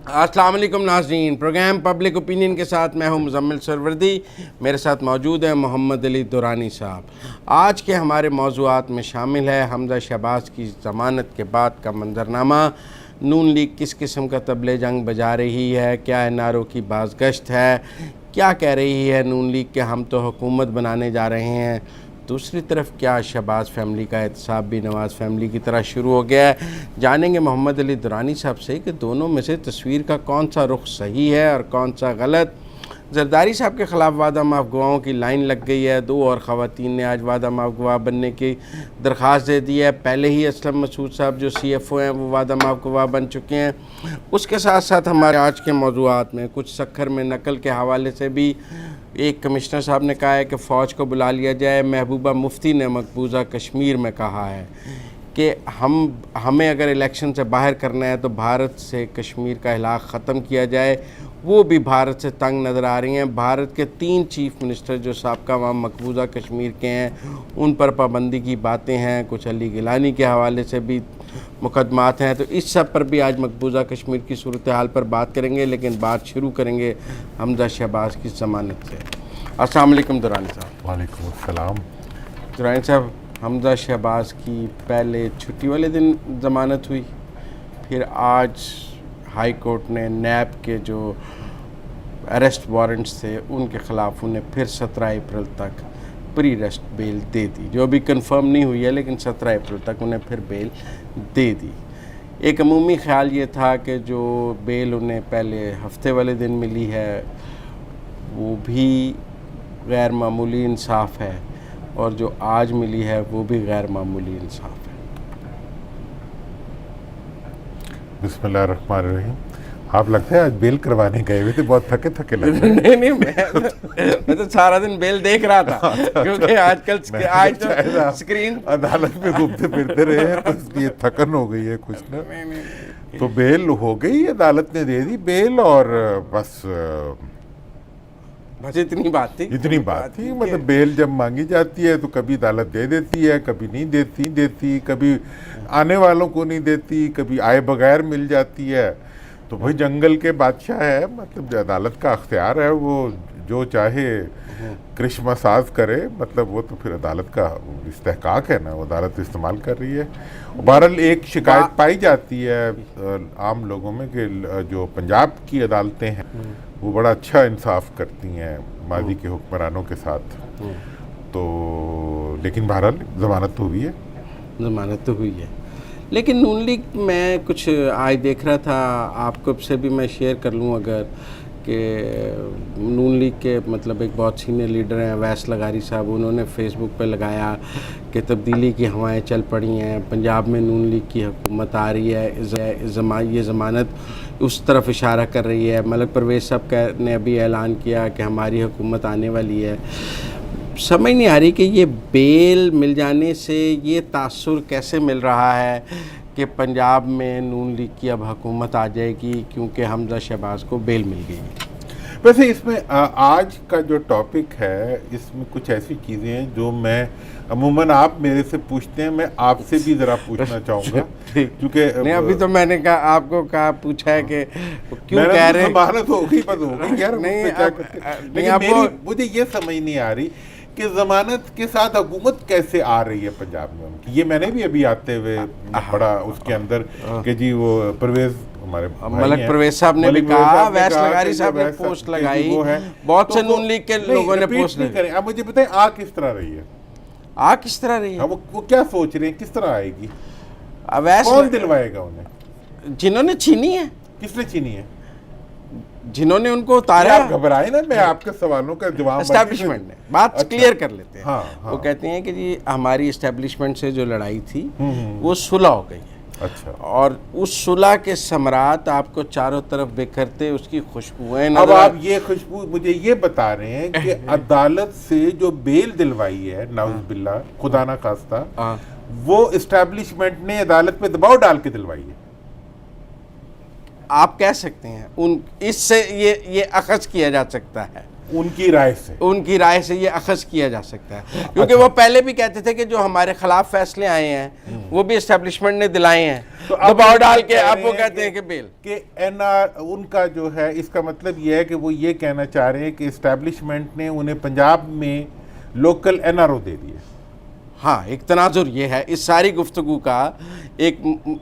السلام علیکم ناظرین، پروگرام پبلک اوپینین کے ساتھ میں ہوں مزمل سروردی، میرے ساتھ موجود ہیں محمد علی دورانی صاحب۔ آج کے ہمارے موضوعات میں شامل ہے حمزہ شہباز کی ضمانت کے بعد کا منظرنامہ، نون لیگ کس قسم کا طبلِ جنگ بجا رہی ہے، کیا این آر او کی بازگشت ہے، کیا کہہ رہی ہے نون لیگ کہ ہم تو حکومت بنانے جا رہے ہیں، دوسری طرف کیا شہباز فیملی کا احتساب بھی نواز فیملی کی طرح شروع ہو گیا ہے۔ جانیں گے محمد علی دورانی صاحب سے کہ دونوں میں سے تصویر کا کون سا رخ صحیح ہے اور کون سا غلط۔ زرداری صاحب کے خلاف وعدہ معاف گواہوں کی لائن لگ گئی ہے، 2 اور خواتین نے آج وعدہ معاف گواہ بننے کی درخواست دے دی ہے۔ پہلے ہی اسلم مسعود صاحب جو سی ایف او ہیں وہ وعدہ معاف گواہ بن چکے ہیں۔ اس کے ساتھ ساتھ ہمارے آج کے موضوعات میں کچھ سکھر میں نقل کے حوالے سے بھی ایک کمشنر صاحب نے کہا ہے کہ فوج کو بلا لیا جائے۔ محبوبہ مفتی نے مقبوضہ کشمیر میں کہا ہے کہ ہمیں اگر الیکشن سے باہر کرنا ہے تو بھارت سے کشمیر کا علاقہ ختم کیا جائے۔ وہ بھی بھارت سے تنگ نظر آ رہی ہیں۔ بھارت کے 3 چیف منسٹر جو سابقہ وہاں مقبوضہ کشمیر کے ہیں ان پر پابندی کی باتیں ہیں، کچھ علی گیلانی کے حوالے سے بھی مقدمات ہیں، تو اس سب پر بھی آج مقبوضہ کشمیر کی صورتحال پر بات کریں گے، لیکن بات شروع کریں گے حمزہ شہباز کی ضمانت سے۔ السلام علیکم دورانی صاحب۔ وعلیکم السلام۔ دورانی صاحب، حمزہ شہباز کی پہلے چھٹی والے دن ضمانت ہوئی، پھر آج ہائی کورٹ نے نیب کے جو اریسٹ وارنٹس تھے ان کے خلاف انہیں پھر 17 اپریل تک پری ریسٹ بیل دے دی، جو ابھی کنفرم نہیں ہوئی ہے لیکن 17 اپریل تک انہیں پھر بیل دے دی۔ ایک عمومی خیال یہ تھا کہ جو بیل انہیں پہلے ہفتے والے دن ملی ہے وہ بھی غیر معمولی انصاف ہے، اور جو آج ملی ہے وہ بھی غیر معمولی انصاف ہے۔ بسم اللہ الرحمن الرحیم۔ آپ لگتا ہے آج بیل کروانے گئے ہوئے تھے، بہت تھکے تھکے لگ رہے ہیں۔ نہیں، میں تو سارا دن بیل دیکھ رہا تھا کیونکہ آج تو اسکرین عدالت میں گھومتے پھرتے رہے ہیں تو اس لیے تھکن ہو گئی ہے کچھ نا، تو بیل ہو گئی، عدالت نے دے دی بیل، اور بس اتنی بات تھی۔ مطلب بیل جب مانگی جاتی ہے تو کبھی عدالت دے دیتی ہے، کبھی نہیں دیتی، کبھی آنے والوں کو نہیں دیتی، کبھی آئے بغیر مل جاتی ہے۔ تو بھائی جنگل کے بادشاہ ہے، مطلب جو عدالت کا اختیار ہے، وہ جو چاہے کرشمہ ساز کرے، مطلب وہ تو پھر عدالت کا استحقاق ہے نا، وہ عدالت استعمال کر رہی ہے۔ بہرحال ایک شکایت پائی جاتی ہے عام لوگوں میں کہ جو پنجاب کی عدالتیں ہیں وہ بڑا اچھا انصاف کرتی ہیں ماضی کے حکمرانوں کے ساتھ، تو لیکن بہرحال ضمانت تو ہوئی ہے۔ لیکن نون لیگ میں کچھ آج دیکھ رہا تھا، آپ کو سے بھی میں شیئر کر لوں اگر، کہ نون لیگ کے مطلب ایک بہت سینئر لیڈر ہیں اویس لغاری صاحب، انہوں نے فیس بک پہ لگایا کہ تبدیلی کی ہوائیں چل پڑی ہیں، پنجاب میں نون لیگ کی حکومت آ رہی ہے، یہ ضمانت اس طرف اشارہ کر رہی ہے۔ ملک پرویز صاحب نے ابھی اعلان کیا کہ ہماری حکومت آنے والی ہے۔ سمجھ نہیں آ رہی کہ یہ بیل مل جانے سے یہ تاثر کیسے مل رہا ہے کہ پنجاب میں نون لیگ کی اب حکومت آ جائے گی کیونکہ حمزہ شہباز کو بیل مل گئی۔ ویسے اس میں آج کا جو ٹاپک ہے اس میں کچھ ایسی چیزیں ہیں جو میں عموماً آپ میرے سے پوچھتے ہیں، میں آپ سے بھی ذرا پوچھنا چاہوں گا، کیونکہ نہیں ابھی تو میں نے کہا آپ کو پوچھا ہے کہ کیوں کہہ رہے ہیں ضمانت ہوگی یار، لیکن مجھے یہ سمجھ نہیں آ رہی کہ ضمانت کے ساتھ حکومت کیسے آ رہی ہے پنجاب میں ان کی۔ یہ میں نے بھی ابھی آتے ہوئے پڑھا اس کے اندر کہ جی وہ پرویز ہمارے ملک پرویز صاحب نے بھی کہا، اویس لغاری صاحب نے پوسٹ لگائی، بہت سے نون لیگ کے لوگوں نے پوسٹ لگائی۔ اب مجھے بتائیں آ کس طرح رہی ہے، وہ کیا سوچ رہے ہیں، کس طرح آئے گی، کون دلوائے گا انہیں؟ جنہوں نے چھینی ہے۔ کس نے چھینی ہے؟ جنہوں نے ان کو اتارا۔ آپ گھبرائے نا، میں آپ کے سوالوں کا جواب اسٹیبلشمنٹ نے بات کلیئر کر لیتے ہیں۔ وہ کہتے ہیں کہ جی ہماری اسٹیبلشمنٹ سے جو لڑائی تھی وہ صلح ہو گئی ہے، اچھا، اور اس صلح کے ثمرات آپ کو چاروں طرف بکھرتے اس کی خوشبوئیں اب آپ یہ خوشبو مجھے یہ بتا رہے ہیں کہ عدالت سے جو بیل دلوائی ہے نعوذ باللہ خدا نہ خواستہ، وہ اسٹیبلشمنٹ نے عدالت پہ دباؤ ڈال کے دلوائی ہے۔ آپ کہہ سکتے ہیں اس سے یہ اخذ کیا جا سکتا ہے۔ ان کی رائے سے یہ اخذ کیا جا سکتا ہے، کیونکہ وہ پہلے بھی کہتے تھے کہ جو ہمارے خلاف فیصلے آئے ہیں وہ بھی اسٹیبلشمنٹ نے دلائے ہیں، دباؤ ڈال کے اب وہ کہتے ہیں کہ بیل کہ ان کا جو ہے، اس کا مطلب یہ ہے کہ وہ یہ کہنا چاہ رہے ہیں کہ اسٹیبلشمنٹ نے انہیں پنجاب میں لوکل این آر او دے دیے. ہاں، ایک تناظر یہ ہے اس ساری گفتگو کا،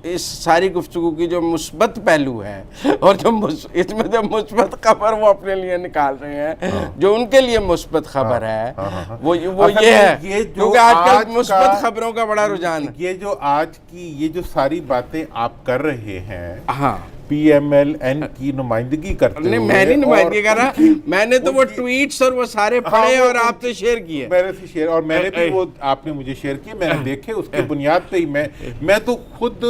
اس ساری گفتگو کی جو مثبت پہلو ہے اور جو اس میں جو مثبت خبر وہ اپنے لیے نکال رہے ہیں، جو ان کے لیے مثبت خبر ہے وہ یہ ہے، کیونکہ آج کل مثبت خبروں کا بڑا رجحان ہے. یہ جو آج کی یہ جو ساری باتیں آپ کر رہے ہیں، ہاں، پی ایم ایل این کی نمائندگی کرتے ہوئے، میں نہیں نمائندگی کر رہا، میں نے تو وہ ٹویٹس اور وہ سارے پڑھے اور آپ سے شیئر کیے، اور میں نے بھی وہ آپ نے مجھے شیئر کیے، میں نے دیکھے، اس کی بنیاد پہ ہی میں تو خود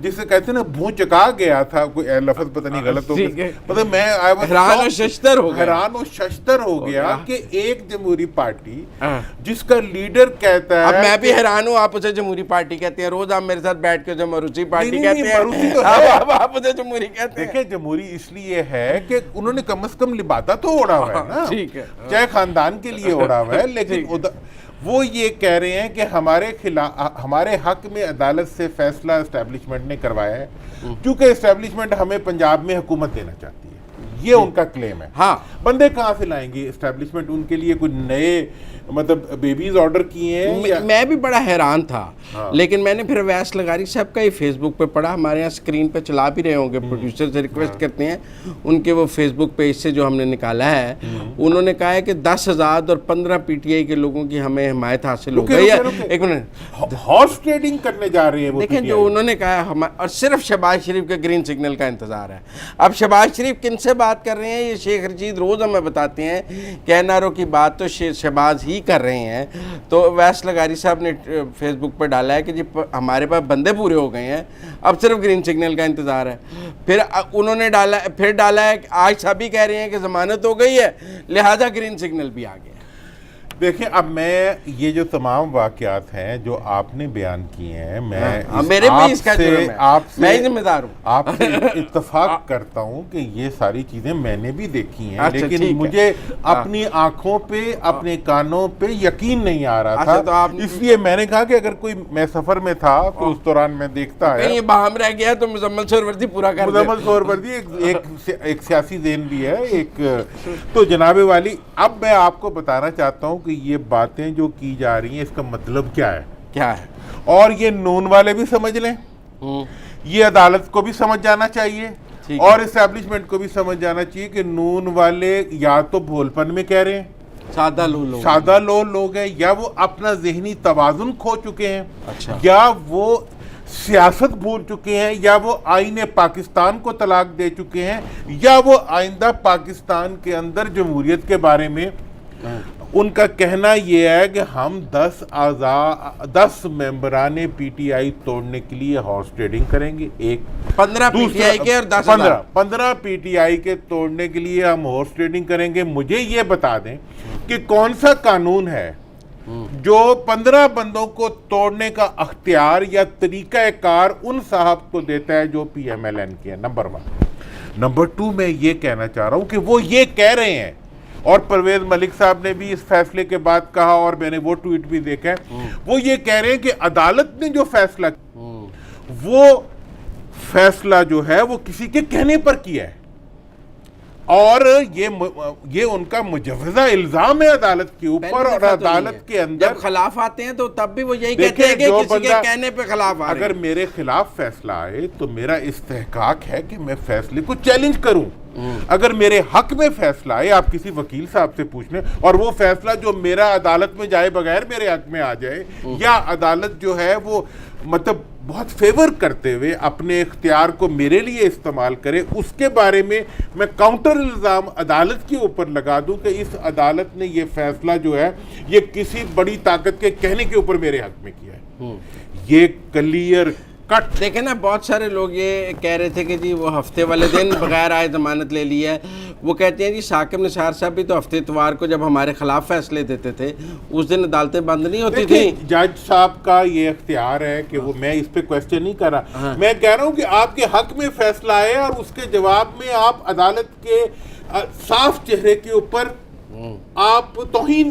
جسے کہتے ہیں نا بھون چکا گیا تھا، کوئی لفظ پتہ نہیں غلط ہو گیا، مطلب میں حیران و ششتر ہو گیا کہ ایک جمہوری پارٹی جس کا لیڈر کہتا ہے، اب میں بھی حیران ہوں، آپ اسے جمہوری پارٹی کہتے ہیں، روز آپ میرے ساتھ بیٹھ کے جو مروچی پارٹی کہتے ہیں، اب آپ اسے جمہوری کہتے ہیں. دیکھیں جمہوری اس لیے ہے کہ انہوں نے کم از کم لبادہ تو اوڑا ہوا ہے نا، چاہے خاندان کے لیے اوڑا ہوا ہے، لیکن وہ یہ کہہ رہے ہیں کہ ہمارے حق میں عدالت سے فیصلہ اسٹیبلشمنٹ نے کروایا ہے، کیونکہ اسٹیبلشمنٹ ہمیں پنجاب میں حکومت دینا چاہتی ہے، یہ ان کا کلیم ہے. ہاں، بندے کہاں سے لائیں گے اسٹیبلشمنٹ؟ ان کے لیے کوئی نئے مطلب بیبیز آرڈر کیے ہیں. میں بھی بڑا حیران تھا، لیکن میں نے پھر ویس لغاری صاحب کا ہی فیس بک پہ پڑھا، ہمارے یہاں اسکرین پہ چلا بھی رہے ہوں گے، پروڈیوسر سے ریکویسٹ کرتے ہیں ان کے وہ فیس بک پیج سے جو ہم نے نکالا ہے، انہوں نے کہا ہے کہ 10 آزاد اور 15 پی ٹی آئی کے لوگوں کی ہمیں حمایت حاصل ہو گئی ہے. ایک منٹ، ہارس ٹریڈنگ کرنے جا رہے ہیں وہ. دیکھیں جو انہوں نے کہا ہے، اور صرف شہباز شریف کے گرین سگنل کا انتظار ہے. اب شہباز شریف کن سے بات کر رہے ہیں؟ یہ شیخ رشید روز ہمیں بتاتے ہیں کہ این آر او کی بات تو شہباز ہی کر رہے ہیں. تو ویس لغاری صاحب نے فیس بک پہ ڈالا ہے کہ جی ہمارے پاس بندے پورے ہو گئے ہیں، اب صرف گرین سگنل کا انتظار ہے. پھر انہوں نے ڈالا ہے کہ آج سبھی کہہ رہے ہیں کہ ضمانت ہو گئی ہے، لہذا گرین سگنل بھی آ گیا. دیکھیں اب میں یہ جو تمام واقعات ہیں جو آپ نے بیان کیے ہیں، میرے بھی اس کا جرم ہے، میں ہی ذمہ دار ہوں. آپ سے اتفاق کرتا ہوں کہ یہ ساری چیزیں میں نے بھی دیکھی ہیں، لیکن مجھے اپنی آنکھوں پہ اپنے کانوں پہ یقین نہیں آ رہا تھا، اس لیے میں نے کہا کہ اگر کوئی میں سفر میں تھا تو اس دوران میں دیکھتا ہے یہ باہم رہ گیا تو مزمل سہروردی پورا کر دے. مزمل سہروردی ایک سیاسی ذہن بھی ہے ایک. تو جناب والی، اب میں آپ کو بتانا چاہتا ہوں کہ یہ باتیں جو کی جا رہی ہیں اس کا مطلب کیا ہے، اور یہ نون والے بھی سمجھ لیں، یہ عدالت کو بھی سمجھ جانا چاہیے، اور اسٹیبلشمنٹ کو بھی سمجھ جانا چاہیے کہ نون والے یا تو بھول پن میں کہہ رہے ہیں، سادہ لوگ ہیں، یا وہ اپنا ذہنی توازن کھو چکے ہیں، یا وہ سیاست بھول چکے ہیں، یا وہ آئین پاکستان کو طلاق دے چکے ہیں، یا وہ آئندہ پاکستان کے اندر جمہوریت کے بارے میں ان کا کہنا یہ ہے کہ ہم 10 ممبران پی ٹی آئی توڑنے کے لیے ہارس ٹریڈنگ کریں گے. 15 پی ٹی آئی کے اور 15 پی ٹی آئی کے توڑنے کے لیے ہم ہارس ٹریڈنگ کریں گے. مجھے یہ بتا دیں کہ کون سا قانون ہے جو 15 بندوں کو توڑنے کا اختیار یا طریقہ کار ان صاحب کو دیتا ہے جو پی ایم ایل این کے ہیں. نمبر 1. نمبر 2، میں یہ کہنا چاہ رہا ہوں کہ وہ یہ کہہ رہے ہیں، اور پرویز ملک صاحب نے بھی اس فیصلے کے بعد کہا، اور میں نے وہ ٹویٹ بھی دیکھا ہے، وہ یہ کہہ رہے ہیں کہ عدالت نے جو فیصلہ وہ فیصلہ جو ہے وہ کسی کے کہنے پر کیا ہے، اور یہ ان کا مجوزہ الزام ہے عدالت کے اوپر. اور عدالت کے اندر جب خلاف آتے ہیں تو تب بھی وہ یہی کہتے ہیں کہ کسی کے کہنے پہ خلاف آ رہے ہیں. اگر میرے خلاف فیصلہ آئے تو میرا استحقاق ہے کہ میں فیصلے کو چیلنج کروں. اگر میرے حق میں فیصلہ آئے، آپ کسی وکیل صاحب سے پوچھ لیں، اور وہ فیصلہ جو میرا عدالت میں جائے بغیر میرے حق میں آ جائے، یا عدالت جو ہے وہ مطلب بہت فیور کرتے ہوئے اپنے اختیار کو میرے لیے استعمال کرے، اس کے بارے میں میں کاؤنٹر الزام عدالت کے اوپر لگا دوں کہ اس عدالت نے یہ فیصلہ جو ہے یہ کسی بڑی طاقت کے کہنے کے اوپر میرے حق میں کیا ہے. یہ کلیئر کٹ. دیکھیں نا، بہت سارے لوگ یہ کہہ رہے تھے کہ جی وہ ہفتے والے دن بغیر آئے ضمانت لے لی ہے. وہ کہتے ہیں جی ثاقب نثار صاحب بھی تو ہفتے اتوار کو جب ہمارے خلاف فیصلے دیتے تھے اس دن عدالتیں بند نہیں ہوتی تھیں. جج صاحب کا یہ اختیار ہے کہ وہ، میں اس پہ کوشچن نہیں کر رہا، میں کہہ رہا ہوں کہ آپ کے حق میں فیصلہ آئے اور اس کے جواب میں آپ عدالت کے صاف چہرے کے اوپر آپ توہین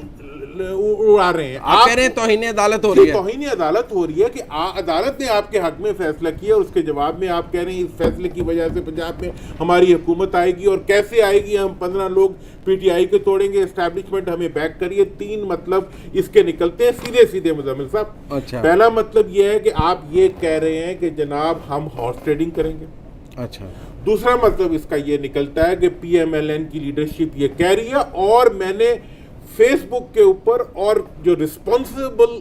اڑا رہے ہیں. آپ کہہ رہے ہیں توہین عدالت ہو رہی ہے. توہین عدالت ہو رہی ہے کہ عدالت نے آپ کے حق میں فیصلہ کیا اور اس کے جواب میں آپ کہہ رہے ہیں اس فیصلے کی وجہ سے پنجاب میں ہماری حکومت آئے گی. اور کیسے آئے گی؟ ہم 15 لوگ پی ٹی آئی کے توڑیں گے, اسٹیبلشمنٹ ہمیں بیک کریے. 3 مطلب اس کے نکلتے ہیں سیدھے مزمل صاحب. اچھا. پہلا مطلب یہ ہے کہ آپ یہ کہہ رہے ہیں کہ جناب ہم ہارس ٹریڈنگ کریں گے. اچھا. دوسرا مطلب اس کا یہ نکلتا ہے کہ پی ایم ایل این کی لیڈرشپ یہ کہہ رہی ہے, اور میں نے فیس بک کے اوپر اور جو رسپانسبل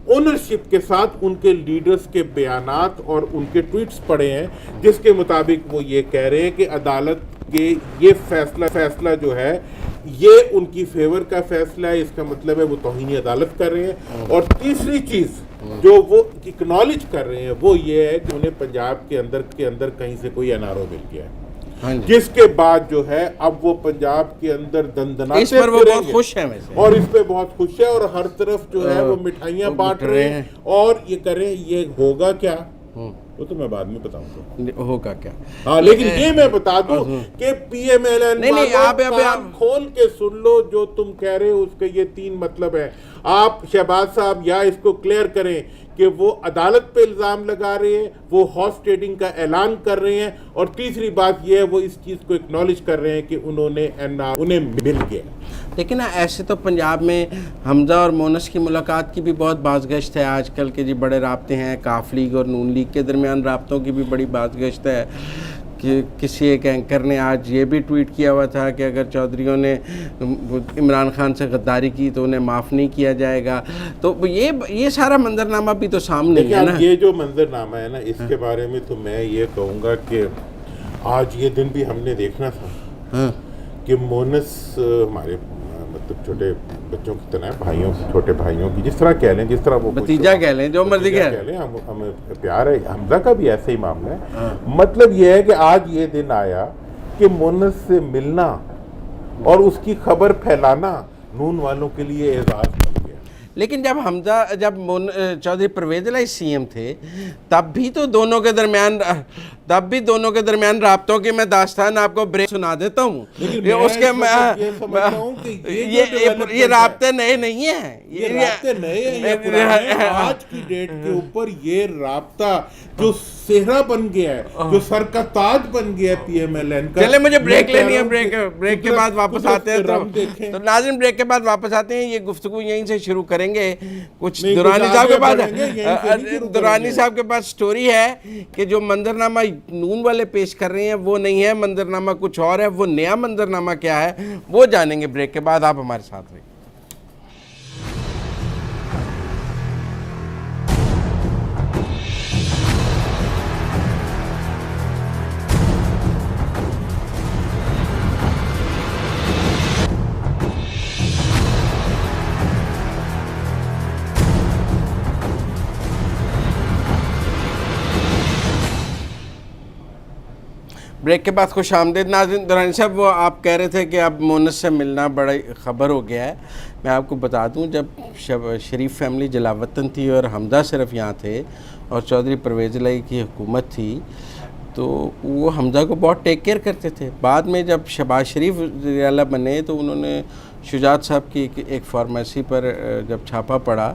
اونرشپ کے ساتھ ان کے لیڈرز کے بیانات اور ان کے ٹویٹس پڑھے ہیں, جس کے مطابق وہ یہ کہہ رہے ہیں کہ عدالت کے یہ فیصلہ جو ہے یہ ان کی فیور کا فیصلہ ہے. اس کا مطلب ہے وہ توہین عدالت کر رہے ہیں. اور تیسری چیز جو وہ اکنالج کر رہے ہیں وہ یہ ہے کہ انہیں پنجاب کے اندر کہیں سے کوئی این آر او مل گیا ہے, جس کے بعد جو ہے اب وہ پنجاب کے اندر دندناتے اس پر وہ بہت خوش ہیں ویسے, اور اس پہ بہت خوش ہے, اور ہر طرف جو ہے وہ مٹھائیاں بانٹ رہے ہیں. اور یہ کریں, یہ ہوگا کیا وہ تو میں بعد میں بتاؤں گا ہوگا کیا. ہاں لیکن یہ میں بتا دوں کہ پی ایم ایل این کان کھول کے سن لو جو تم کہہ رہے ہو اس کے یہ 3 مطلب ہے. آپ شہباز صاحب یا اس کو کلیئر کریں کہ وہ عدالت پہ الزام لگا رہے ہیں, وہ ہارس ٹریڈنگ کا اعلان کر رہے ہیں, اور تیسری بات یہ ہے وہ اس چیز کو اکنالج کر رہے ہیں کہ انہیں مل گیا. لیکن ایسے تو پنجاب میں حمزہ اور مونس کی ملاقات کی بھی بہت باز گشت ہے آج کل کے, جی بڑے رابطے ہیں. کاف لیگ اور نون لیگ کے درمیان رابطوں کی بھی بڑی باز گشت ہے. کہ کسی ایک اینکر نے آج یہ بھی ٹویٹ کیا ہوا تھا کہ اگر چودھریوں نے عمران خان سے غداری کی تو انہیں معاف نہیں کیا جائے گا. تو یہ سارا منظرنامہ بھی تو سامنے ہے نا. یہ جو منظرنامہ ہے نا اس کے بارے میں تو میں یہ کہوں گا کہ آج یہ دن بھی ہم نے دیکھنا تھا کہ مونس ہمارے مطلب چھوٹے بچوں کی طرح بھائیوں کی, چھوٹے بھائیوں کی, جس طرح کہہ لیں, جس طرح وہ بھتیجا کہہ لیں, جو مرضی کہہ لیں, ہمیں پیار ہے. حمزہ کا بھی ایسا ہی معاملہ ہے. مطلب یہ ہے کہ آج یہ دن آیا کہ مونس سے ملنا اور اس کی خبر پھیلانا نون والوں کے لیے اعزاز بن گیا. لیکن جب چودھری پرویز الہی سی ایم تھے تب بھی تو دونوں کے درمیان رابطوں کی میں داستان آپ کو بریک سنا دیتا ہوں. اس کے یہ رابطے نئے نہیں ہیں, یہ رابطے نئے ہیں. آج کی ڈیٹ کے اوپر یہ رابطہ جو صحرا بن گیا ہے, جو سر کا تاج بن گیا ہے پی ایم ایل این کا. چلے مجھے بریک لینی ہے, بریک کے بعد واپس آتے ہیں. تو ناظرین بریک کے بعد واپس آتے ہیں. یہ گفتگو یہیں سے شروع کریں گے. کچھ دورانی صاحب کے پاس سٹوری ہے کہ جو منظرنامہ نون والے پیش کر رہے ہیں وہ نہیں ہے, منظرنامہ کچھ اور ہے. وہ نیا منظرنامہ کیا ہے وہ جانیں گے بریک کے بعد. آپ ہمارے ساتھ رہیں. بریک کے بعد خوش آمدید ناظرین. دورانی صاحب وہ آپ کہہ رہے تھے کہ اب مونس سے ملنا بڑی خبر ہو گیا ہے. میں آپ کو بتا دوں جب شریف فیملی جلاوطن تھی اور حمزہ صرف یہاں تھے اور چودھری پرویز الہی کی حکومت تھی تو وہ حمزہ کو بہت ٹیک کیئر کرتے تھے. بعد میں جب شہباز شریف وزیر اعلیٰ بنے تو انہوں نے شجاعت صاحب کی ایک فارمیسی پر جب چھاپا پڑا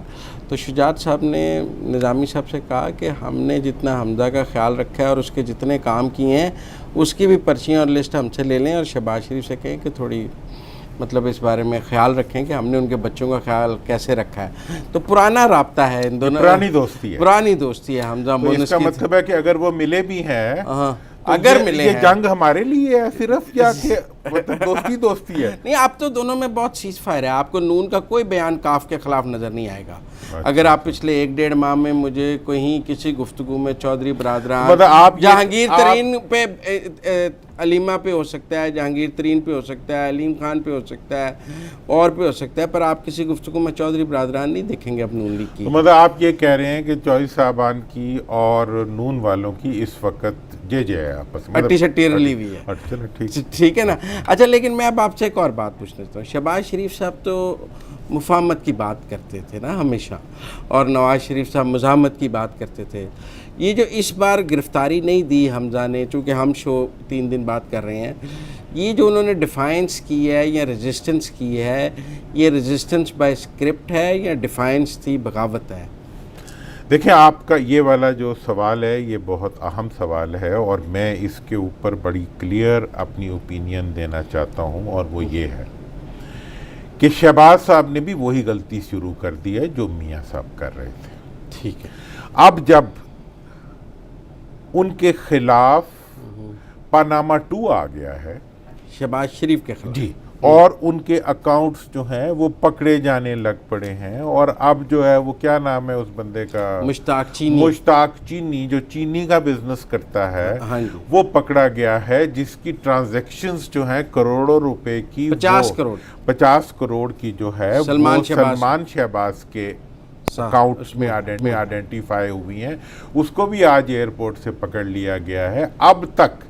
تو شجاعت صاحب نے نظامی صاحب سے کہا کہ ہم نے جتنا حمزہ کا خیال رکھا ہے اور اس کے جتنے کام کیے ہیں اس کی بھی پرچیاں اور لسٹ ہم سے لے لیں, اور شہباز شریف سے کہیں کہ تھوڑی مطلب اس بارے میں خیال رکھیں کہ ہم نے ان کے بچوں کا خیال کیسے رکھا ہے. تو پرانا رابطہ ہے ان دونوں, پرانی دوستی ہے حمزہ مونس کی. اس کا مطلب ہے کہ اگر وہ ملے بھی ہیں, اگر ملے ہیں, یہ جنگ ہمارے لیے ہے صرف یا کہ دوستی ہے؟ نہیں, اب تو دونوں میں بہت سیز فائر ہے. آپ کو نون کا کوئی بیان کاف کے خلاف نظر نہیں آئے گا. اگر آپ پچھلے 1-1.5 ماہ میں مجھے کہیں کسی گفتگو میں چودھری برادران جہانگیر ترین پہ علیمہ پہ ہو سکتا ہے, جہانگیر ترین پہ ہو سکتا ہے, علیم خان پہ ہو سکتا ہے, اور پہ ہو سکتا ہے, پر آپ کسی گفتگو میں چودھری برادران نہیں دیکھیں گے اب نون لیگ کی. مطلب آپ یہ کہہ رہے ہیں کہ چودھری صاحبان کی اور نون والوں کی اس وقت جے ہے آپس میں, اٹی شٹی رلی ہوئی ہے. ٹھیک ہے نا. اچھا, لیکن میں اب آپ سے ایک اور بات پوچھنا چاہتا ہوں. شہباز شریف صاحب تو مفاہمت کی بات کرتے تھے نا ہمیشہ, اور نواز شریف صاحب مزاحمت کی بات کرتے تھے. یہ جو اس بار گرفتاری نہیں دی حمزہ نے, چونکہ ہم شو 3 دن بعد کر رہے ہیں, یہ جو انہوں نے ڈیفائنس کی ہے یا ریزسٹنس کی ہے، یہ ریزسٹنس بائی اسکرپٹ ہے یا ڈیفائنس تھی، بغاوت ہے؟ دیکھیں آپ کا یہ والا جو سوال ہے یہ بہت اہم سوال ہے، اور میں اس کے اوپر بڑی کلیئر اپنی اوپینین دینا چاہتا ہوں، اور وہ یہ ہے کہ شہباز صاحب نے بھی وہی غلطی شروع کر دی ہے جو میاں صاحب کر رہے تھے۔ ٹھیک ہے، اب جب ان کے خلاف پاناما 2 آ گیا ہے، شہباز شریف کے خلاف، جی، اور ان کے اکاؤنٹس جو ہیں وہ پکڑے جانے لگ پڑے ہیں، اور اب جو ہے وہ کیا نام ہے اس بندے کا، مشتاق چینی، مشتاق چینی، جو چینی کا بزنس کرتا ہے، ہاں جی، وہ پکڑا گیا ہے، جس کی ٹرانزیکشنز جو ہیں کروڑوں روپے کی، 50 کروڑ کی جو ہے وہ سلمان شہباز کے اکاؤنٹس میں آئیڈینٹیفائی ہوئی ہیں، اس کو بھی آج ایئرپورٹ سے پکڑ لیا گیا ہے۔ اب تک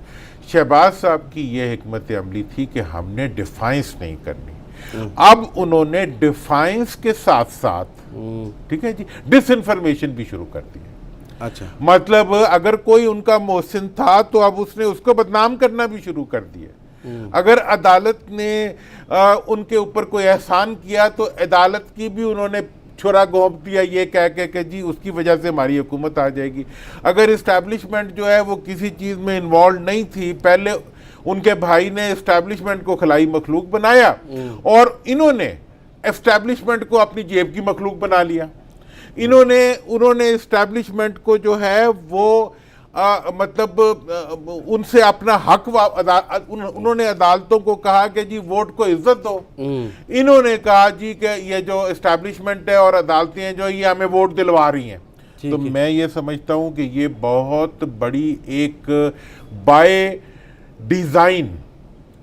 شہباز صاحب کی یہ حکمت عملی تھی کہ ہم نے ڈیفائنس نہیں کرنی، اب انہوں نے ڈیفائنس کے ساتھ ساتھ، ٹھیک ہے جی، ڈس انفارمیشن بھی شروع کر دی ہے۔ اچھا، مطلب اگر کوئی ان کا محسن تھا تو اب اس نے اس کو بدنام کرنا بھی شروع کر دیا۔ اگر عدالت نے ان کے اوپر کوئی احسان کیا تو عدالت کی بھی انہوں نے چھرا گھونپ دیا، یہ کہہ کے کہ جی اس کی وجہ سے ہماری حکومت آ جائے گی۔ اگر اسٹیبلشمنٹ جو ہے وہ کسی چیز میں انوالو نہیں تھی، پہلے ان کے بھائی نے اسٹیبلشمنٹ کو خلائی مخلوق بنایا، اور انہوں نے اسٹیبلشمنٹ کو اپنی جیب کی مخلوق بنا لیا۔ انہوں نے اسٹیبلشمنٹ کو جو ہے وہ مطلب ان سے اپنا حق، انہوں نے عدالتوں کو کہا کہ جی ووٹ کو عزت دو، انہوں نے کہا جی کہ یہ جو اسٹیبلشمنٹ ہے اور عدالتیں ہیں جو یہ ہمیں ووٹ دلوا رہی ہیں۔ تو میں یہ سمجھتا ہوں کہ یہ بہت بڑی ایک بائی ڈیزائن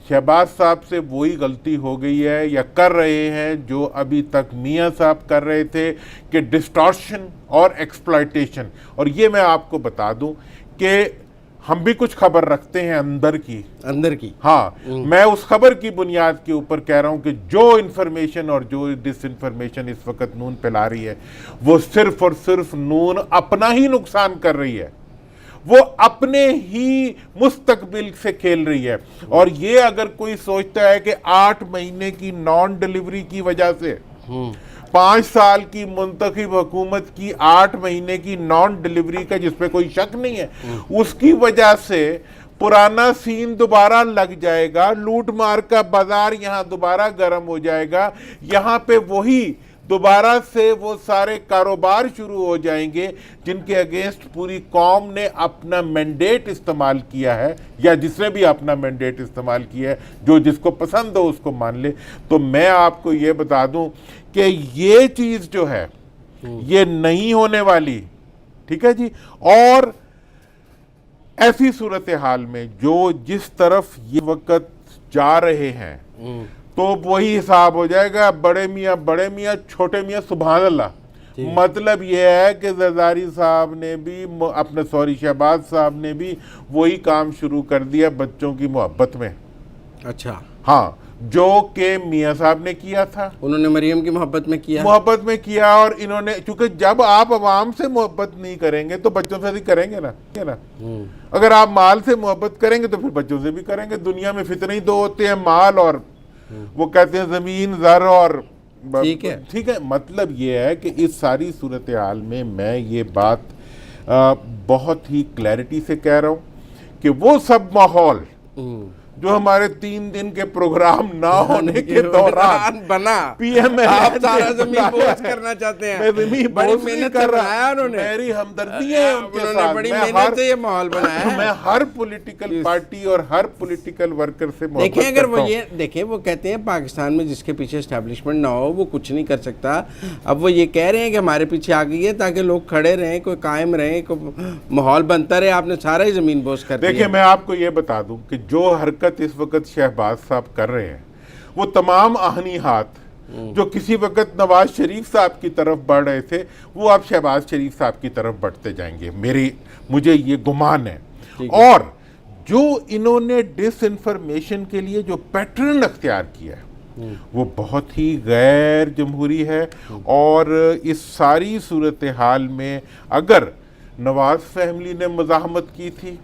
شہباز صاحب سے وہی غلطی ہو گئی ہے یا کر رہے ہیں جو ابھی تک میاں صاحب کر رہے تھے، کہ ڈسٹارشن اور ایکسپلائٹیشن۔ اور یہ میں آپ کو بتا دوں کہ ہم بھی کچھ خبر رکھتے ہیں اندر کی، ہاں، میں اس خبر کی بنیاد کے اوپر کہہ رہا ہوں کہ جو انفارمیشن اور جو ڈس انفارمیشن اس وقت نون پھیلا رہی ہے وہ صرف اور صرف نون اپنا ہی نقصان کر رہی ہے، وہ اپنے ہی مستقبل سے کھیل رہی ہے۔ اور یہ اگر کوئی سوچتا ہے کہ 8 مہینے کی نان ڈیلیوری کی وجہ سے، 5 سال کی منتخب حکومت کی 8 مہینے کی نان ڈیلیوری کا جس پہ کوئی شک نہیں ہے، اس کی وجہ سے پرانا سین دوبارہ لگ جائے گا، لوٹ مار کا بازار یہاں دوبارہ گرم ہو جائے گا، یہاں پہ وہی دوبارہ سے وہ سارے کاروبار شروع ہو جائیں گے جن کے اگینسٹ پوری قوم نے اپنا مینڈیٹ استعمال کیا ہے، یا جس نے بھی اپنا مینڈیٹ استعمال کیا ہے، جو جس کو پسند ہو اس کو مان لے۔ تو میں آپ کو یہ بتا دوں کہ یہ چیز جو ہے یہ نہیں ہونے والی، ٹھیک ہے جی۔ اور ایسی صورتحال میں جو جس طرف یہ وقت جا رہے ہیں تو وہی حساب ہو جائے گا، بڑے میاں چھوٹے میاں سبحان اللہ۔ مطلب یہ ہے کہ زرداری صاحب نے بھی شہباز صاحب نے بھی وہی کام شروع کر دیا بچوں کی محبت میں۔ اچھا، ہاں، جو کہ میاں صاحب نے کیا تھا، انہوں نے مریم کی محبت میں کیا، اور انہوں نے، چونکہ جب آپ عوام سے محبت نہیں کریں گے تو بچوں سے بھی کریں گے نا۔ اگر آپ مال سے محبت کریں گے تو پھر بچوں سے بھی کریں گے۔ دنیا میں فتنے ہی دو ہوتے ہیں، مال اور وہ کہتے ہیں زمین، زر، اور ٹھیک ہے۔ مطلب یہ ہے کہ اس ساری صورتحال میں یہ بات بہت ہی کلیئرٹی سے کہہ رہا ہوں کہ وہ سب ماحول جو ہمارے 3 دن کے پروگرام نہ ہونے کے دوران بنا، پی ایم آپ سارا زمین بوجھ کرنا چاہتے ہیں، بڑی محنت سے بنایا انہوں نے، میری ہمدردی ہے ان کے ساتھ، بڑی محنت سے یہ ماحول بنایا ہے۔ میں ہر پولیٹیکل پارٹی اور ہر پولیٹیکل ورکر سے محبت دیکھیں، اگر وہ کرتا یہ دیکھیں، وہ کہتے ہیں پاکستان میں جس کے پیچھے اسٹیبلشمنٹ نہ ہو وہ کچھ نہیں کر سکتا۔ اب وہ یہ کہہ رہے ہیں کہ ہمارے پیچھے آ گئی ہے تاکہ لوگ کھڑے رہیں، کوئی قائم رہیں، کوئی ماحول بنتا رہے۔ آپ نے سارا ہی زمین بوجھ کر دیا۔ دیکھیں، میں آپ کو یہ بتا دوں کہ جو حرکت اس وقت شہباز صاحب کر رہے ہیں، وہ تمام آہنی ہاتھ جو کسی وقت نواز شریف صاحب کی طرف بڑھ رہے تھے وہ اب شہباز شریف صاحب کی طرف بڑھتے جائیں گے، مجھے یہ گمان ہے۔ اور جو انہوں نے ڈس انفارمیشن کے لیے جو پیٹرن اختیار کیا ہے وہ بہت ہی غیر جمہوری ہے۔ اور اس ساری صورتحال میں اگر نواز فیملی نے مزاحمت کی تھی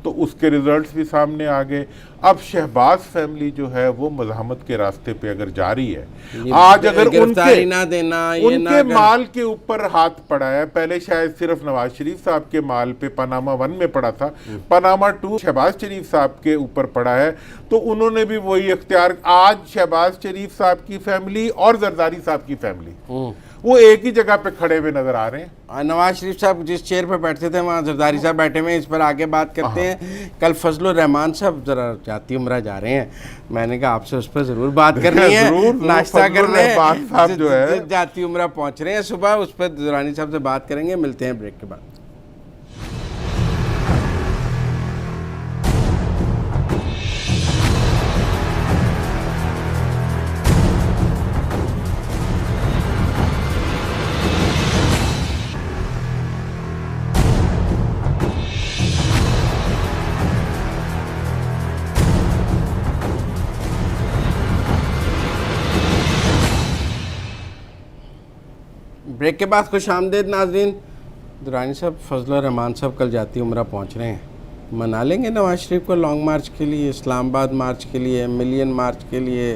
تو اس کے ریزلٹس بھی سامنے آ گئے. اب شہباز فیملی جو ہے وہ مزاحمت کے راستے پہ اگر جاری ہے, آج اگر ان کے مال کے اوپر ہاتھ پڑا ہے, پہلے شاید صرف نواز شریف صاحب کے مال پہ پاناما 1 میں پڑا تھا, پاناما 2 شہباز شریف صاحب کے اوپر پڑا ہے, تو انہوں نے بھی وہی اختیار. آج شہباز شریف صاحب کی فیملی اور زرداری صاحب کی فیملی وہ ایک ہی جگہ پہ کھڑے ہوئے نظر آ رہے ہیں. نواز شریف صاحب جس چیئر پہ بیٹھتے تھے وہاں زرداری صاحب بیٹھے ہوئے ہیں, اس پر آگے بات کرتے ہیں. کل فضل الرحمان صاحب ذرا جاتی عمرہ جا رہے ہیں, میں نے کہا آپ سے اس پر ضرور بات کرنی ہے, ناشتہ کرنے جو ہے جاتی عمرہ پہنچ رہے ہیں صبح, اس پر درانی صاحب سے بات کریں گے. ملتے ہیں بریک کے بعد. بریک کے بعد خوش آمدید ناظرین. درانی صاحب, فضل الرحمان صاحب کل جاتی عمرہ پہنچ رہے ہیں, منا لیں گے نواز شریف کو لانگ مارچ کے لیے, اسلام آباد مارچ کے لیے, ملین مارچ کے لیے,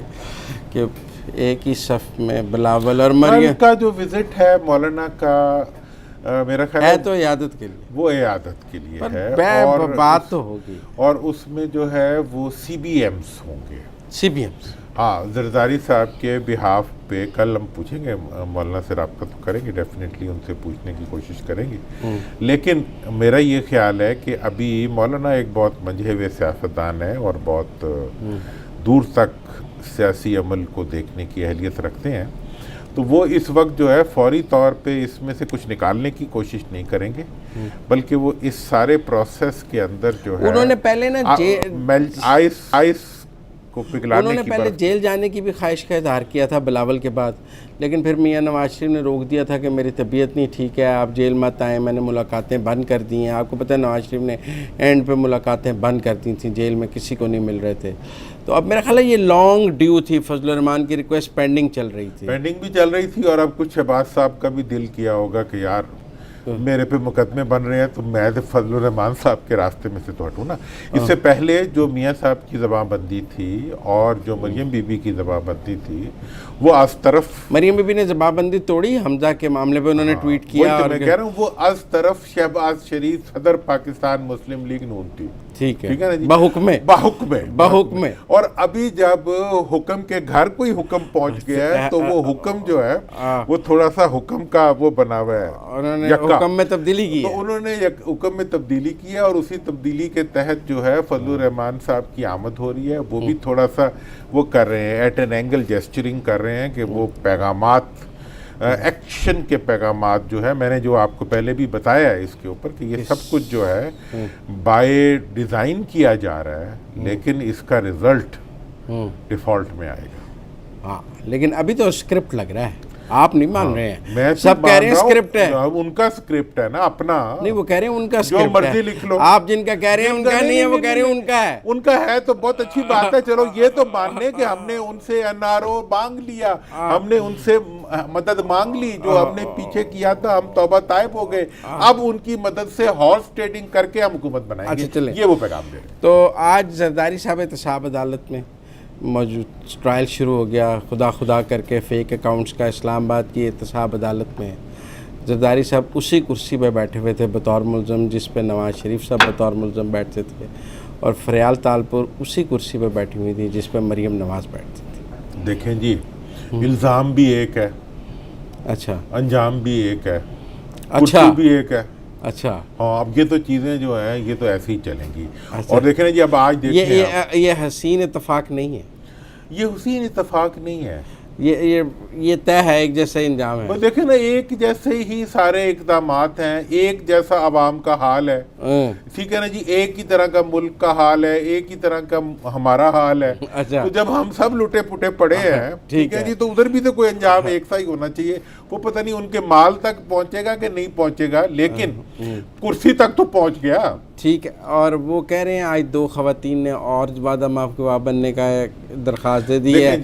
کہ ایک ہی صف میں بلاول اور مریم کا جو وزٹ ہے مولانا کا, میرا خیال ہے تو عیادت کے لیے, وہ عیادت کے لیے ہے, اور بات تو ہوگی, اور اس میں جو ہے وہ سی بی ایمز ہوں گے. سی بی ایمز, ہاں, زرداری صاحب کے بہاف پہ کل ہم پوچھیں گے, مولانا سے رابطہ تو کریں گے, ڈیفینیٹلی ان سے پوچھنے کی کوشش کریں گے. لیکن میرا یہ خیال ہے کہ ابھی مولانا ایک بہت منجھے ہوئے سیاستدان ہے اور بہت دور تک سیاسی عمل کو دیکھنے کی اہلیت رکھتے ہیں, تو وہ اس وقت جو ہے فوری طور پہ اس میں سے کچھ نکالنے کی کوشش نہیں کریں گے, بلکہ وہ اس سارے پروسیس کے اندر جو ہے انہوں نے پہلے نا آئس کو انہوں نے پہلے جیل جانے کی بھی خواہش کا اظہار کیا تھا بلاول کے بعد, لیکن پھر میاں نواز شریف نے روک دیا تھا کہ میری طبیعت نہیں ٹھیک ہے, آپ جیل مت آئیں, میں نے ملاقاتیں بند کر دی ہیں. آپ کو پتہ ہے نواز شریف نے اینڈ پہ ملاقاتیں بند کر دی تھیں, جیل میں کسی کو نہیں مل رہے تھے. تو اب میرا خیال ہے یہ لانگ ڈیو تھی, فضل الرحمان کی ریکویسٹ پینڈنگ چل رہی تھی, پینڈنگ بھی چل رہی تھی, اور اب کچھ شہباز صاحب کا بھی دل کیا ہوگا کہ یار میرے پہ مقدمے بن رہے ہیں تو میں فضل الرحمان صاحب کے راستے میں سے تو ہٹوں نا. اس سے پہلے جو میاں صاحب کی زبان بندی تھی اور جو مریم بی بی کی زبان بندی تھی, وہ از طرف مریم بی بی نے زبان بندی توڑی, حمزہ کے معاملے پہ انہوں نے ٹویٹ کیا, اور میں کہہ رہا ہوں وہ از طرف شہباز شریف صدر پاکستان مسلم لیگ نون تھی. ٹھیک ہے نا جی, بحکم. اور ابھی جب حکم کے گھر کوئی حکم پہنچ گیا ہے تو وہ حکم جو ہے وہ تھوڑا سا حکم کا وہ بنا ہوا ہے, انہوں نے حکم میں تبدیلی کی, تو انہوں نے حکم میں تبدیلی کی ہے, اور اسی تبدیلی کے تحت جو ہے فضل الرحمان صاحب کی آمد ہو رہی ہے. وہ بھی تھوڑا سا وہ کر رہے ہیں, ایٹ این اینگل جیسچرنگ کر رہے ہیں کہ وہ پیغامات, ایکشن کے پیغامات جو ہے, میں نے جو آپ کو پہلے بھی بتایا ہے اس کے اوپر کہ یہ سب کچھ جو ہے بائی ڈیزائن کیا جا رہا ہے, لیکن اس کا ریزلٹ ڈیفالٹ میں آئے گا. ہاں, لیکن ابھی تو اسکرپٹ لگ رہا ہے, آپ نہیں مان رہے ہیں, سب کہہ رہے ہیں اسکرپٹ ہے, ان کا اسکرپٹ ہے نا اپنا, نہیں وہ کہہ رہے ہیں ان کا جو مرضی لکھ لو, آپ جن کا کہہ رہے ہیں ان کا نہیں ہے, وہ کہہ رہے ہیں ان کا ہے. ان کا ہے تو بہت اچھی بات ہے, چلو یہ تو ماننے کہ ہم نے ان سے این آر او مانگ لیا, ہم نے ان سے مدد مانگ لی, جو ہم نے پیچھے کیا تھا ہم توبہ طائب ہو گئے, اب ان کی مدد سے ہارس ٹریڈنگ کر کے ہم حکومت بنائیں گے, یہ وہ پیغام دے رہے ہیں. تو آج زرداری صاحب احتساب عدالت میں موجود ٹرائل شروع ہو گیا, خدا کر کے فیک اکاؤنٹس کا, اسلام آباد کی احتساب عدالت میں زرداری صاحب اسی کرسی پہ بیٹھے ہوئے تھے بطور ملزم جس پہ نواز شریف صاحب بطور ملزم بیٹھتے تھے, اور فریال تالپور اسی کرسی پہ بیٹھی ہوئی تھی جس پہ مریم نواز بیٹھتی تھی. دیکھیں جی, الزام بھی ایک ہے, اچھا, انجام بھی ایک ہے, اچھا بھی ایک ہے, اچھا. ہاں, اب یہ تو چیزیں جو ہیں یہ تو ایسے ہی چلیں گی. اور دیکھیں نا جی, اب آج دیکھیں یہ حسین اتفاق نہیں ہے, یہ حسین اتفاق نہیں ہے, یہ طے ہے, ایک جیسا انجام ہے. دیکھیں نا, ایک جیسے ہی سارے اقدامات ہیں, ایک جیسا عوام کا حال ہے, ٹھیک ہے نا جی, ایک ہی طرح کا ملک کا حال ہے, ایک ہی طرح کا ہمارا حال ہے. تو جب ہم سب لٹے پٹے پڑے ہیں, ٹھیک ہے جی, تو ادھر بھی تو کوئی انجام ایک سا ہی ہونا چاہیے. وہ پتہ نہیں ان کے مال تک پہنچے گا کہ نہیں پہنچے گا, لیکن کرسی تک تو پہنچ گیا. ٹھیک ہے. اور وہ کہہ رہے ہیں آج 2 خواتین نے اور وعدہ معاف گواہ بننے کا درخواست دے دی ہے,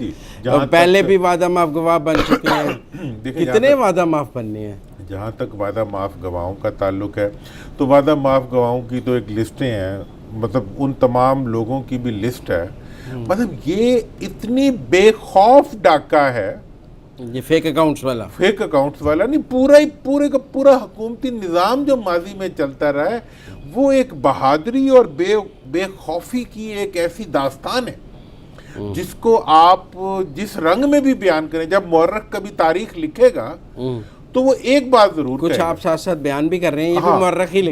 پہلے بھی وعدہ معاف گواہ بن چکے ہیں, کتنے وعدہ معاف بننے ہیں؟ جہاں تک وعدہ معاف گواہوں کا تعلق ہے تو وعدہ معاف گواہوں کی تو ایک لسٹیں ہیں, مطلب ان تمام لوگوں کی بھی لسٹ ہے. مطلب یہ اتنی بے خوف ڈاکہ ہے, یہ فیک اکاؤنٹس والا نہیں, پورے کا پورا حکومتی نظام جو ماضی میں چلتا رہا ہے وہ ایک بہادری اور بے خوفی کی ایک ایسی داستان ہے جس کو آپ جس رنگ میں بھی بیان کریں. جب مورخ کبھی تاریخ لکھے گا تو وہ ایک بات ضرور کچھ کہے گا, آپ ساتھ ساتھ بیان بھی کر رہے ہیں, یہ بھی مورخ ہی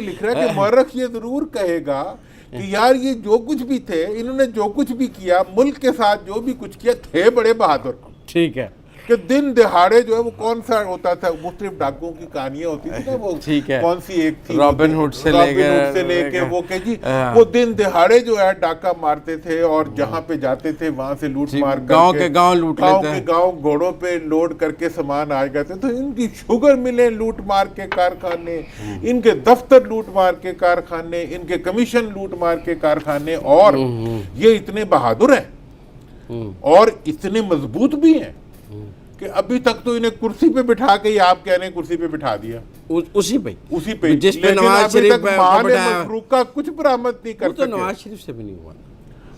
لکھ رہا ہے کہ مورخ یہ ضرور کہے گا کہ یار یہ جو کچھ بھی تھے, انہوں نے جو کچھ بھی کیا, ملک کے ساتھ جو بھی کچھ کیا, تھے بڑے بہادر. ٹھیک ہے کہ دن دہاڑے جو ہے وہ کون سا ہوتا تھا, مختلف ڈاکوؤں کی کہانیاں ہوتی تھی نا, وہ کون سی ایک تھی رابن ہوڈ سے لے کے وہ کہ جی وہ دن دہاڑے جو ہے ڈاکہ مارتے تھے اور جہاں پہ جاتے تھے وہاں سے لوٹ مار کر گاؤں گھوڑوں پہ لوڈ کر کے سامان آ گئے تھے. تو ان کی شوگر ملیں لوٹ مار کے کارخانے, ان کے دفتر لوٹ مار کے کارخانے, ان کے کمیشن لوٹ مار کے کارخانے, اور یہ اتنے بہادر ہیں اور اتنے مضبوط بھی ہیں کہ ابھی تک تو انہیں کرسی پہ بٹھا کے, آپ کہہ رہے ہیں کرسی پہ بٹھا دیا, اسی پہ جس پہ نواز شریف مال مفروقہ کچھ برآمد نہیں کر سکے. نواز شریف سے بھی نہیں ہوا,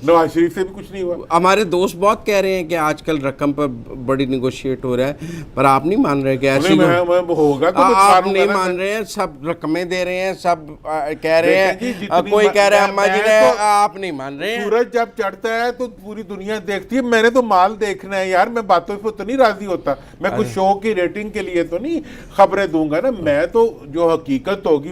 نواز شریف سے بھی کچھ نہیں ہوا. ہمارے دوست بہت کہہ رہے ہیں کہ آج کل رقم پر بڑی نیگوشیٹ ہو رہا ہے, پر آپ نہیں مان رہے کہ ایسی ہوگا, آپ نہیں مان رہے ہیں, سب رقمیں دے رہے ہیں, سب کہہ رہے ہیں, کوئی کہہ رہا ہے اماں جی نے, آپ نہیں مان رہے ہیں. سورج جب چڑھتا ہے تو پوری دنیا دیکھتی ہے, میں نے تو مال دیکھنا ہے یار, میں باتوں پہ تو نہیں راضی ہوتا, میں کچھ شو کی ریٹنگ کے لیے تو نہیں خبریں دوں گا نا, میں تو جو حقیقت ہوگی,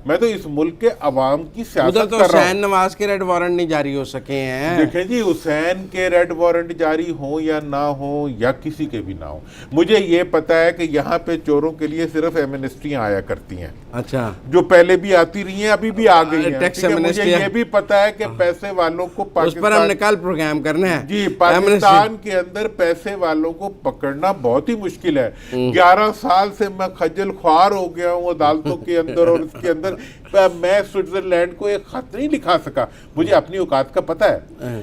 میں تو اس ملک کے عوام کی سیاست کر رہا ہوں. حسین نواز کے ریڈ وارنٹ نہیں جاری ہو سکے ہیں. دیکھیں جی, حسین کے ریڈ وارنٹ جاری ہوں یا نہ ہوں, یا کسی کے بھی نہ ہوں, مجھے یہ پتا ہے کہ یہاں پہ چوروں کے لیے صرف ایمنسٹیاں آیا کرتی ہیں. اچھا, جو پہلے بھی آتی رہی ہیں, ابھی بھی آ گئی ہیں. مجھے یہ بھی پتا ہے کہ پیسے والوں کو اس پر ہم نے کل پروگرام کرنا ہے. جی, پاکستان کے اندر پیسے والوں کو پکڑنا بہت ہی مشکل ہے. 11 سال سے میں خجل خوار ہو گیا ہوں عدالتوں کے اندر, اور اس کے اندر میں سوئٹزرلینڈ کو ایک خط نہیں لکھا سکا. مجھے اپنی اوقات کا پتہ ہے,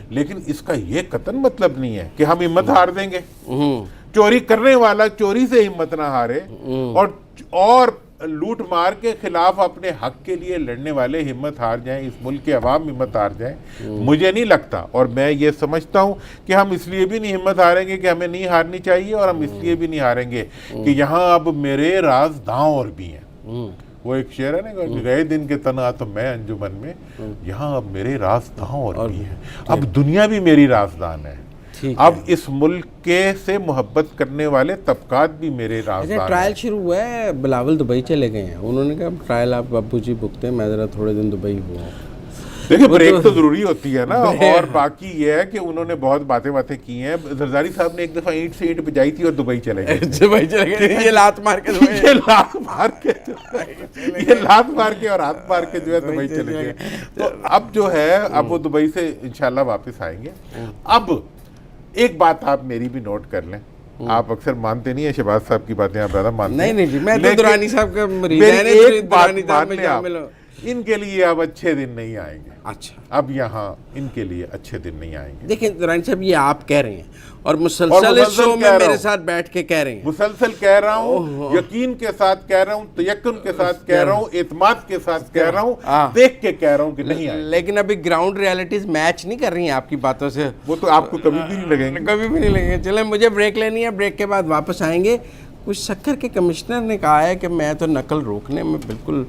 لیکن اس کا یہ قطعاً مطلب نہیں ہے کہ ہم ہمت ہار دیں گے. چوری کرنے والا چوری سے ہمت نہ ہارے, اور لوٹ مار کے خلاف اپنے حق کے لیے لڑنے والے ہمت ہار جائیں, اس ملک کے عوام ہمت ہار جائیں, مجھے نہیں لگتا. اور میں یہ سمجھتا ہوں کہ ہم اس لیے بھی نہیں ہمت ہاریں گے کہ ہمیں نہیں ہارنی چاہیے, اور ہم اس لیے بھی نہیں ہاریں گے کہ یہاں اب میرے رازداں اور بھی ہیں. وہ ایک شعر ہے نا, گئے دن کے تنہا تو میں انجمن میں, یہاں اب میرے رازداں اور بھی ہیں. اب دنیا بھی میری رازدان ہے, اب اس ملک کے سے محبت کرنے والے طبقات بھی میرے رازدان ہیں. ٹرائل شروع ہوا ہے, بلاول دبئی چلے گئے ہیں, انہوں نے کہا ٹرائل آپ ابو جی بکتے ہیں, میں ذرا تھوڑے دن دبئی ہوا ہوں. دیکھیں بریک تو ضروری ہوتی ہے نا, اور باقی یہ ہے کہ انہوں نے بہت باتیں کی ہیں. زرداری صاحب نے ایک دفعہ اینٹ سے اینٹ بجائی تھی اور دبئی چلے گئے. یہ لات مار کے لات مار کے اور ہاتھ مار کے جو ہے دبئی چلے گئے. تو اب جو ہے, اب وہ دبئی سے انشاءاللہ واپس آئیں گے. اب ایک بات آپ میری بھی نوٹ کر لیں, آپ اکثر مانتے نہیں ہیں شہباز صاحب کی باتیں, آپ زیادہ مانتے ہیں. نہیں جی, میں تو درانی صاحب کا مریض ہے. ان کے لیے اب اچھے دن نہیں آئیں گے. اچھا, اب یہاں ان کے لیے اچھے دن نہیں آئیں گے. دیکھیں درانی صاحب, یہ آپ کہہ رہے ہیں اور مسلسل اس شو میں میرے ساتھ بیٹھ کے کہہ رہے ہیں, مسلسل کہہ رہا ہوں, یقین کے ساتھ کہہ رہا ہوں, تیقن کے ساتھ کہہ رہا ہوں, اعتماد کے ساتھ کہہ رہا ہوں, دیکھ کے کہہ رہا ہوں کہ نہیں آئیں. لیکن ابھی گراؤنڈ ریالٹیز میچ نہیں کر رہی ہیں آپ کی باتوں سے. وہ تو آپ کو کبھی بھی نہیں لگیں گے, کبھی بھی نہیں لگیں گے. چلیں, مجھے بریک لینی ہے, بریک کے بعد واپس آئیں گے. کچھ سکھر کے کمشنر نے کہا ہے کہ میں تو نقل روکنے میں بالکل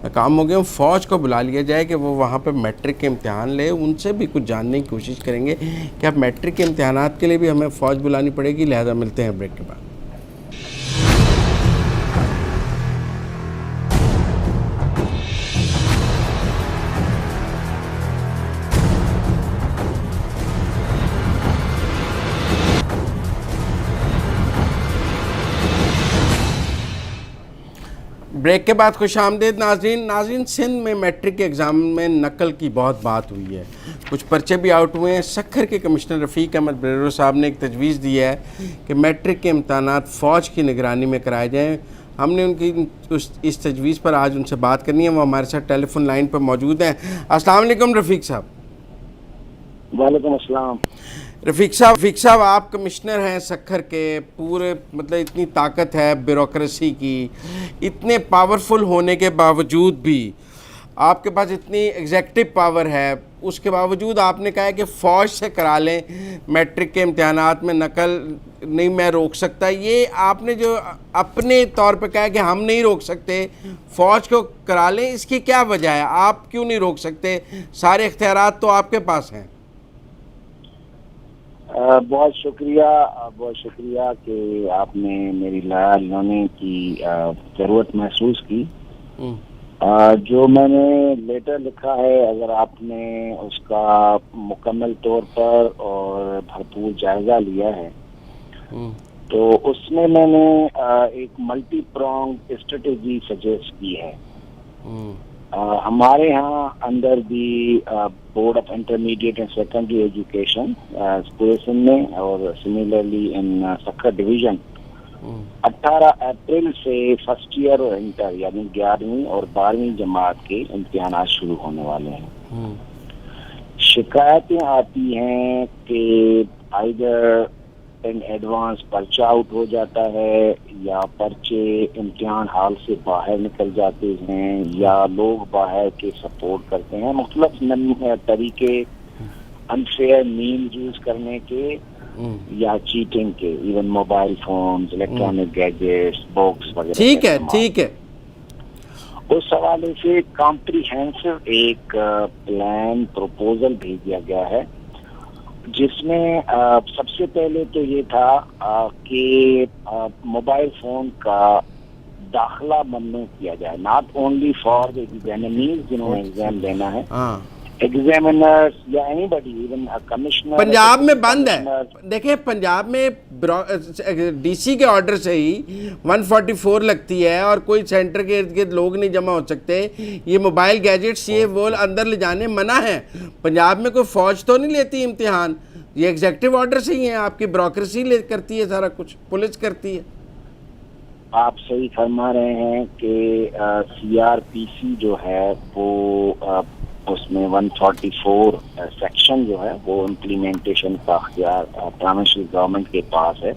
ناکام ہو گیا ہوں, فوج کو بلا لیا جائے کہ وہ وہاں پہ میٹرک کے امتحان لے. ان سے بھی کچھ جاننے کی کوشش کریں گے کہ اب میٹرک کے امتحانات کے لیے بھی ہمیں فوج بلانی پڑے گی. لہذا ملتے ہیں بریک کے بعد. بریک کے بعد خوش آمدید ناظرین. سندھ میں میٹرک کے ایگزام میں نقل کی بہت بات ہوئی ہے, کچھ پرچے بھی آؤٹ ہوئے ہیں. سکھر کے کمشنر رفیق احمد بریرو صاحب نے ایک تجویز دی ہے کہ میٹرک کے امتحانات فوج کی نگرانی میں کرائے جائیں. ہم نے ان کی اس تجویز پر آج ان سے بات کرنی ہے. وہ ہمارے ساتھ ٹیلی فون لائن پر موجود ہیں. السلام علیکم رفیق صاحب. وعلیکم السلام. رفیق صاحب آپ کمشنر ہیں سکھر کے, پورے مطلب اتنی طاقت ہے بیوروکریسی کی, اتنے پاورفل ہونے کے باوجود بھی آپ کے پاس اتنی ایگزیکٹو پاور ہے، اس کے باوجود آپ نے کہا ہے کہ فوج سے کرا لیں میٹرک کے امتحانات میں نقل نہیں میں روک سکتا. یہ آپ نے جو اپنے طور پہ کہا ہے کہ ہم نہیں روک سکتے، فوج کو کرا لیں، اس کی کیا وجہ ہے؟ آپ کیوں نہیں روک سکتے؟ سارے اختیارات تو آپ کے پاس ہیں. بہت شکریہ کہ آپ نے میری رائے لینے کی ضرورت محسوس کی. جو میں نے لیٹر لکھا ہے، اگر آپ نے اس کا مکمل طور پر اور بھرپور جائزہ لیا ہے تو اس میں نے ایک ملٹی پرونگ اسٹریٹجی سجیسٹ کی ہے. ہمارے ہاں اندر بھی board of intermediate and secondary education پورے سندھ میں اور similarly in Sukkur division 18 April سے فرسٹ ایئر اور انٹر یعنی 11ویں اور 12ویں جماعت کے امتحانات شروع ہونے والے ہیں. شکایتیں آتی ہیں کہ آئیدر ان ایڈوانس پرچہ آؤٹ ہو جاتا ہے یا پرچے امتحان ہال سے باہر نکل جاتے ہیں یا لوگ باہر کے سپورٹ کرتے ہیں. مختلف طریقے انفیئر مینز یوز کرنے کے یا چیٹنگ کے، even mobile phones, electronic gadgets, box وغیرہ. ٹھیک ہے. اس حوالے سے کمپریہنسو ایک پلان پروپوزل بھیجا گیا ہے جس میں سب سے پہلے تو یہ تھا کہ موبائل فون کا داخلہ ممنوع کیا جائے، ناٹ اونلی فار دا ایگزامینیز جنہوں نے ایگزام دینا ہے، ایگزامینرز یا اینی بڈی، ایون کمشنر. پنجاب میں بند ہے. دیکھیں پنجاب میں ڈی سی کے آرڈر سے ہی 144 لگتی ہے اور کوئی سینٹر کے ارد گرد لوگ نہیں جمع ہو سکتے. یہ موبائل گیجٹس یہ وہ اندر لے جانے منع ہیں. پنجاب میں کوئی فوج تو نہیں لیتی امتحان، یہ ایگزیکٹو آرڈر سے ہی ہیں. آپ کی بیوروکریسی کرتی ہے سارا کچھ، پولیس کرتی ہے. آپ صحیح فرما رہے ہیں کہ CRPC جو ہے وہ اس میں 144 سیکشن جو ہے وہ امپلیمنٹیشن کا اختیار پروونشل گورنمنٹ کے پاس ہے.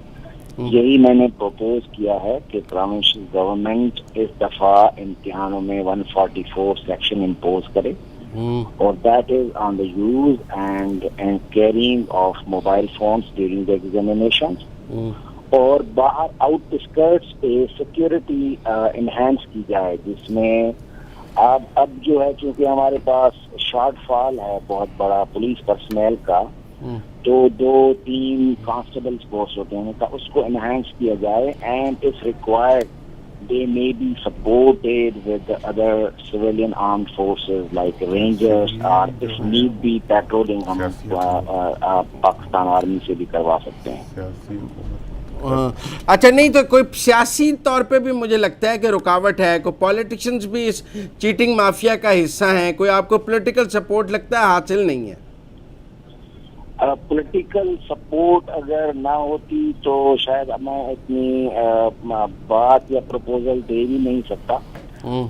یہی میں نے پروپوز کیا ہے کہ پروونشل گورنمنٹ اس دفعہ امتحانوں میں 144 سیکشن امپوز کرے اور that is on the use and carrying of mobile phones during the examinations. اور باہر آؤٹ اسکرٹس پہ سیکیورٹی انہینس کی جائے، جس میں اب جو ہے چونکہ ہمارے پاس شارٹ فال ہے بہت بڑا پولیس پرسنل کا، تو 2-3 کانسٹیبلز پوسٹ ہوتے ہیں، تو اس کو انہینس کیا جائے and if required they may be supported with other civilian armed forces like rangers or if need be patrolling ہم پاکستان آرمی سے بھی کروا سکتے ہیں. اچھا نہیں تو کوئی سیاسی طور پہ بھی مجھے لگتا ہے کہ رکاوٹ ہے، کوئی پولیٹیشنز بھی اس چیٹنگ مافیا کا حصہ ہیں، کوئی آپ کو پولیٹیکل سپورٹ لگتا ہے حاصل نہیں ہے؟ پولیٹیکل سپورٹ اگر نہ ہوتی تو شاید میں اتنی بات یا پروپوزل دے بھی نہیں سکتا.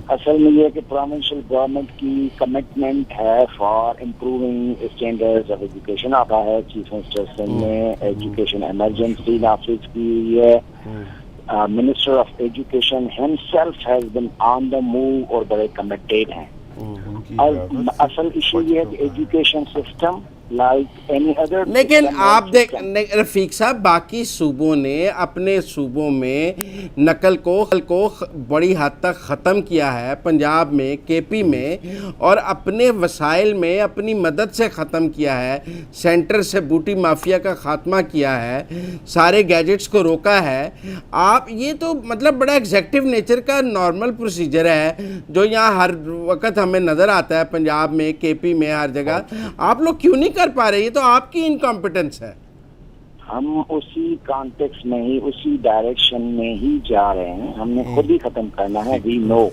اصل میں یہ کہ پروونشل گورنمنٹ کی کمٹمنٹ ہے for improving standards of education. آتا ہے چیف منسٹر سندھ نے ایجوکیشن ایمرجنسی نافذ کی ہوئی ہے. Minister of education himself has been on the move اور بڑے کمیٹیڈ ہیں. اصل ایشو یہ ہے کہ ایجوکیشن سسٹم لیکن آپ دیکھ رفیق صاحب باقی صوبوں نے اپنے صوبوں میں نقل کو بڑی حد تک ختم کیا ہے، پنجاب میں، کے پی میں، اور اپنے وسائل میں اپنی مدد سے ختم کیا ہے. سینٹر سے بوٹی مافیا کا خاتمہ کیا ہے، سارے گیجٹس کو روکا ہے. آپ یہ تو مطلب بڑا ایگزیکٹو نیچر کا نارمل پروسیجر ہے جو یہاں ہر وقت ہمیں نظر آتا ہے پنجاب میں، کے پی میں، ہر جگہ. آپ لوگ کیوں نہیں کر پا رہے؟ یہ تو آپ کی انکمپیٹنس ہے. ہم اسی کانٹیکس میں ہی اسی ڈائریکشن میں ہی جا رہے ہیں. ہم نے خود ہی ختم کرنا ہے. وی نو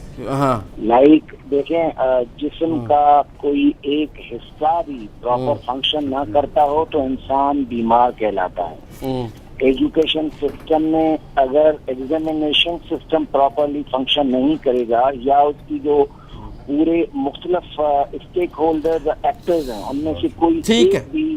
لائک دیکھیں جسم کا کوئی ایک حصہ بھی پراپر فنکشن نہ کرتا ہو تو انسان بیمار کہلاتا ہے. ایجوکیشن سسٹم میں اگر ایگزامینیشن سسٹم پراپرلی فنکشن نہیں کرے گا یا اس کی جو پورے مختلف اسٹیک ہولڈرز ایکٹرز ہیں ان میں سے کوئی ایک بھی